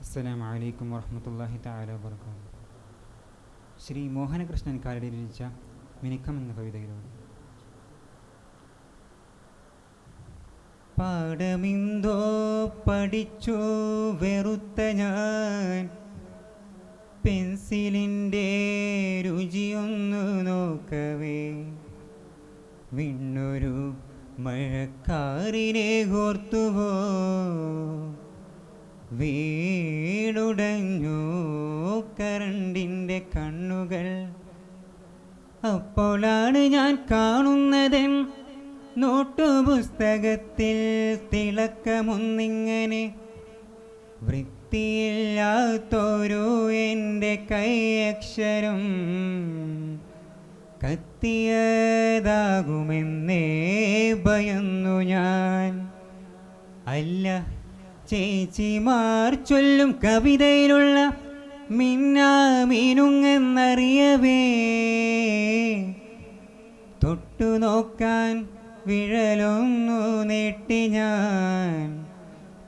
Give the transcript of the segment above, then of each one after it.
അസ്സലാമു അലൈക്കും വറഹ്മത്തുള്ളാഹി തആല വബറകാതുഹു. ശ്രീ മോഹനകൃഷ്ണൻ കാലടി രചിച്ച മിനുക്കം എന്ന കവിതയിലൂടെ. പാഠമിന്തോ പഠിച്ചു വെറുത്ത ഞാൻ, പെൻസിലിൻ്റെ രുചിയൊന്നു നോക്കവേ വിണ്ണൊരു മഴക്കാറിനെ ഓർത്തുവോ, വീടുടഞ്ഞു കരണ്ടിൻ്റെ കണ്ണുകൾ. അപ്പോഴാണ് ഞാൻ കാണുന്നതെൻ നോട്ടുപുസ്തകത്തിൽ തിളക്കമൊന്നിങ്ങനെ. വൃത്തിയില്ലാത്തൊരു എൻ്റെ കൈയക്ഷരം കത്തിയതാകുമെന്നേ ഭയന്നു ഞാൻ. അല്ല, ചേച്ചിമാർ ചൊല്ലും കവിതയിലുള്ള മിന്നാമീനുങ്ങെന്നറിയവേ തൊട്ടു നോക്കാൻ വിഴലൊന്നു നീട്ടി ഞാൻ.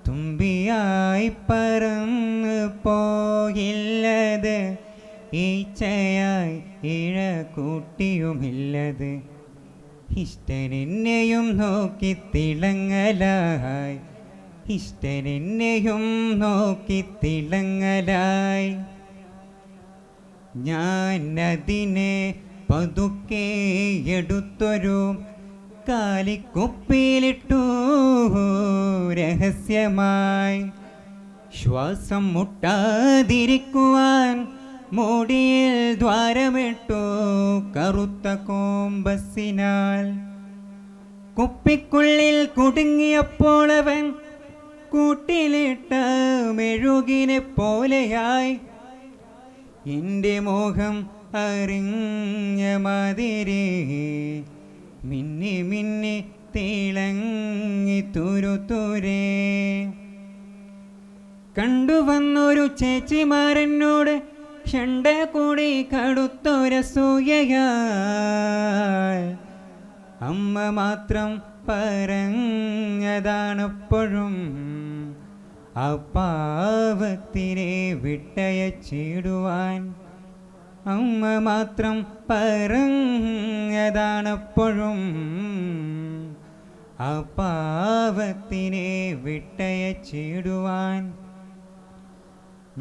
തുമ്പിയായി പറന്ന് പോയില്ലത്, ഈച്ചയായി ഇഴ കൂട്ടിയുമില്ലത്. ഇഷ്ടനെന്നെയും നോക്കി തിളങ്ങലായി, ഇഷ്ടനെന്നെയും നോക്കി തിളങ്ങലായി. ഞാൻ അതിനെ പതുക്കെ എടുത്തൊരു കാലിക്കുപ്പിയിലിട്ടു രഹസ്യമായി. ശ്വാസം മുട്ടാതിരിക്കുവാൻ മൂടിയിൽ ദ്വാരമിട്ടു കറുത്ത കോമ്പസിനാൽ. കുപ്പിക്കുള്ളിൽ കുടുങ്ങിയപ്പോൾ അവൻ കൂട്ടിലിട്ട മെഴുകിനെ പോലെയായി. എൻ്റെ മോഹം അറിഞ്ഞ മാതിരി മിന്നി മിന്നി തിളങ്ങി തുരുതുരേ. കണ്ടുവന്നൊരു ചേച്ചിമാരെന്നോട് ഷണ്ട കൂടി കടുത്തൊരസൂയയാൽ. അമ്മ മാത്രം പറഞ്ഞതാണപ്പോഴും ആ പാവത്തിനെ വിട്ടയച്ചിടുവാൻ. അമ്മ മാത്രം പറഞ്ഞതാണപ്പോഴും ആ പാവത്തിനെ വിട്ടയച്ചിടുവാൻ.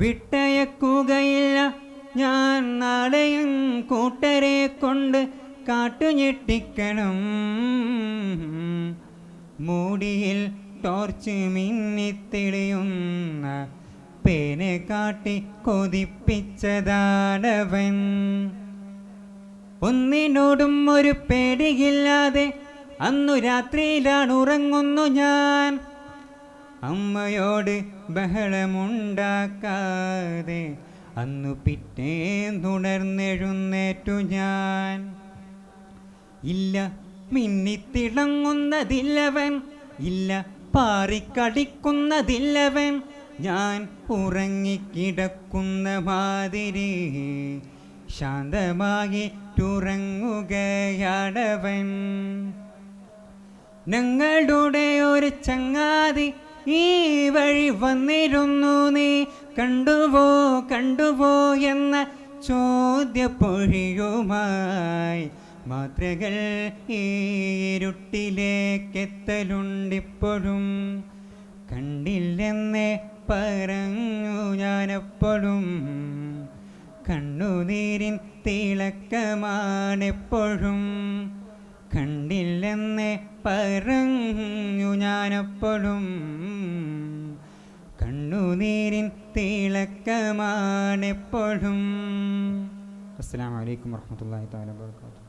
വിട്ടയക്കുകയില്ല ഞാൻ, നാളെയും കൂട്ടരെ കൊണ്ട് കാട്ടുഞെട്ടിക്കണം. മൂടിയിൽ ടോർച്ച് മിന്നിത്തെളിയുന്ന പേനെ കാട്ടി കൊതിപ്പിച്ചതാണവൻ. ഒന്നിനോടും ഒരു പേടിയില്ലാതെ അന്നു രാത്രിയിലാണ് ഉറങ്ങുന്നു ഞാൻ. അമ്മയോട് ബഹളമുണ്ടാക്കാതെ അന്നു പിറ്റേന്നുണർന്നെഴുന്നേറ്റു ഞാൻ. ഇല്ല, മിന്നിത്തിളങ്ങുന്നതില്ലവൻ, ഇല്ല പാറിക്കടിക്കുന്നതില്ലവൻ. ഞാൻ ഉറങ്ങിക്കിടക്കുന്ന മാതിരി ശാന്തമായിട്ടുറങ്ങുകയാണവൻ. ഞങ്ങളുടെ ഒരു ചങ്ങാതി ഈ വഴി വന്നിരുന്നു, നീ കണ്ടുവോ കണ്ടുവോ എന്ന ചോദ്യപ്പൊഴിയുമായി. മാത്രകൾ ഈ ഇരുട്ടിലേക്കെത്തലുണ്ടിപ്പോഴും. കണ്ടില്ലെന്നേ പറഞ്ഞു ഞാനെപ്പോഴും. കണ്ണുനീരിൻ തിളക്കമാണെപ്പോഴും. കണ്ടില്ലെന്നേ പറഞ്ഞു ഞാനെപ്പോഴും. കണ്ണുനീരിൻ തിളക്കമാണെപ്പോഴും. അസ്സലാമു അലൈക്കും വറഹ്മത്തുള്ളാഹി തആല വബറകാതുഹു.